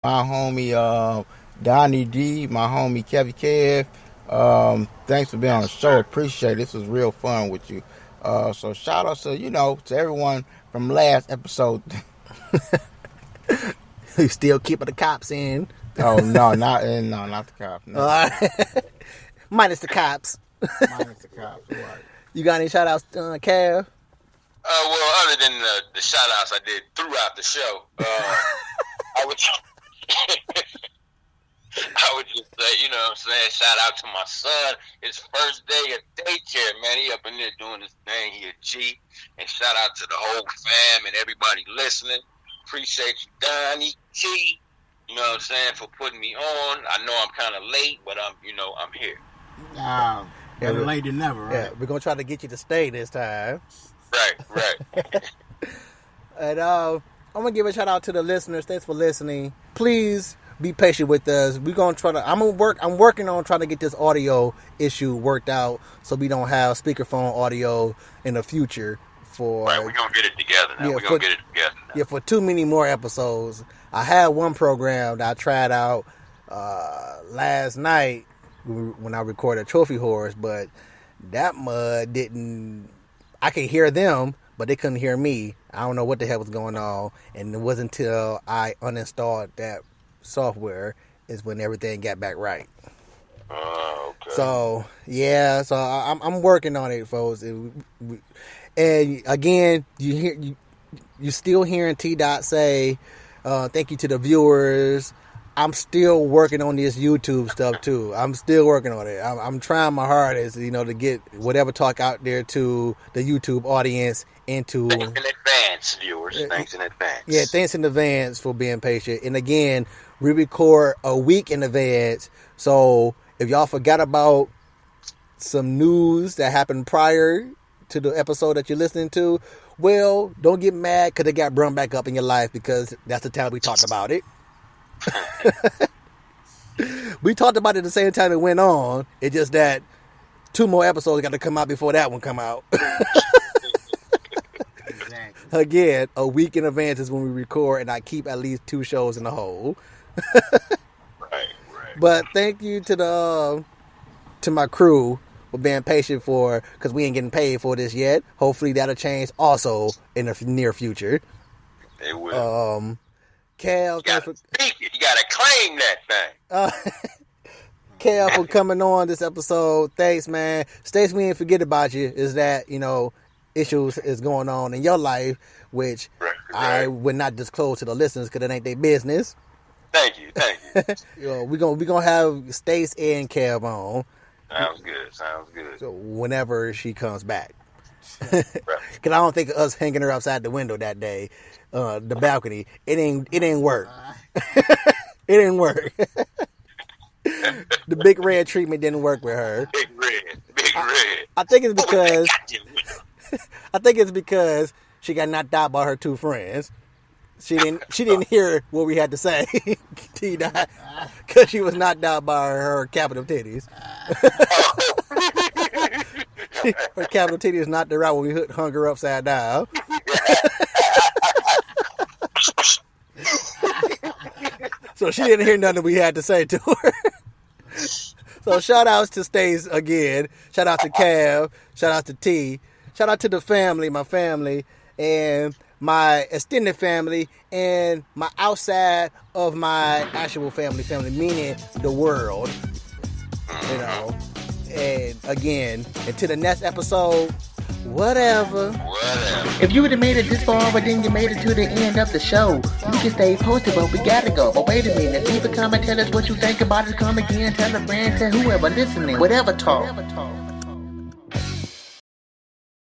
my homie Donnie D, my homie Kevy Kev. Thanks for being on the show. Appreciate it. This was real fun with you. So shout out to to everyone from last episode. You still keeping the cops in? Oh no, not the cops. No. Minus the cops. Minus the cops. Right. You got any shout outs, Kev? Well, other than the shout outs I did throughout the show, I would I would just say, what I'm saying, shout out to my son. His first day of daycare, man. He up in there doing his thing. He a G. And shout out to the whole fam and everybody listening. Appreciate you, Donnie T. You know what I'm saying, for putting me on. I know I'm kind of late, but I'm here. Better late than never, right? Yeah, we're going to try to get you to stay this time. Right. And I'm going to give a shout out to the listeners. Thanks for listening. Please be patient with us. We're going to try to, I'm working on trying to get this audio issue worked out so we don't have speakerphone audio in the future. Right, we're going to get it together now. We're going to get it together now. Yeah, for too many more episodes. I had one program that I tried out last night when I recorded Trophy Horse, but that mud didn't... I could hear them, but they couldn't hear me. I don't know what the hell was going on, and it wasn't until I uninstalled that software is when everything got back right. Oh, okay. So, yeah, I'm working on it, folks. And again, you still hearing T. Dot say, thank you to the viewers. I'm still working on this YouTube stuff too. I'm still working on it. I'm trying my hardest, to get whatever talk out there to the YouTube audience Thanks in advance, viewers. Thanks in advance. Yeah, thanks in advance for being patient. And again, we record a week in advance. So if y'all forgot about some news that happened prior to the episode that you're listening to, well, don't get mad because it got brought back up in your life because that's the time we talked about it. We talked about it the same time it went on. It's just that 2 more episodes got to come out before that one come out. Exactly. Again, a week in advance is when we record, and I keep at least 2 shows in the hole. Right. But thank you to my crew for being patient because we ain't getting paid for this yet. Hopefully that'll change also in the near future. It will. Cal, you gotta claim that thing. Cal, for coming on this episode. Thanks, man. Stace, we ain't forget about you. Is that, issues is going on in your life, which right. I would not disclose to the listeners because it ain't their business. Thank you. We gonna have Stace and Kev on. Sounds good. So whenever she comes back. Because I don't think us hanging her outside the window that day, the balcony, it ain't work. It didn't work. The big red treatment didn't work with her. Big red. I think it's because she got knocked out by her 2 friends. She didn't hear what we had to say. Because she was knocked out by her capital titties. Her capital titties knocked her out when we hung her upside down. So she didn't hear nothing we had to say to her. So shout outs to Stace again. Shout out to Cav. Shout out to T. Shout out to the family, my family, and my extended family, and my outside of my actual family, meaning the world. And again, until the next episode, whatever. If you would have made it this far, but then you made it to the end of the show, you can stay posted, but we gotta go. But wait a minute, leave a comment, tell us what you think about it. Come again, tell a friend, tell whoever listening, whatever talk.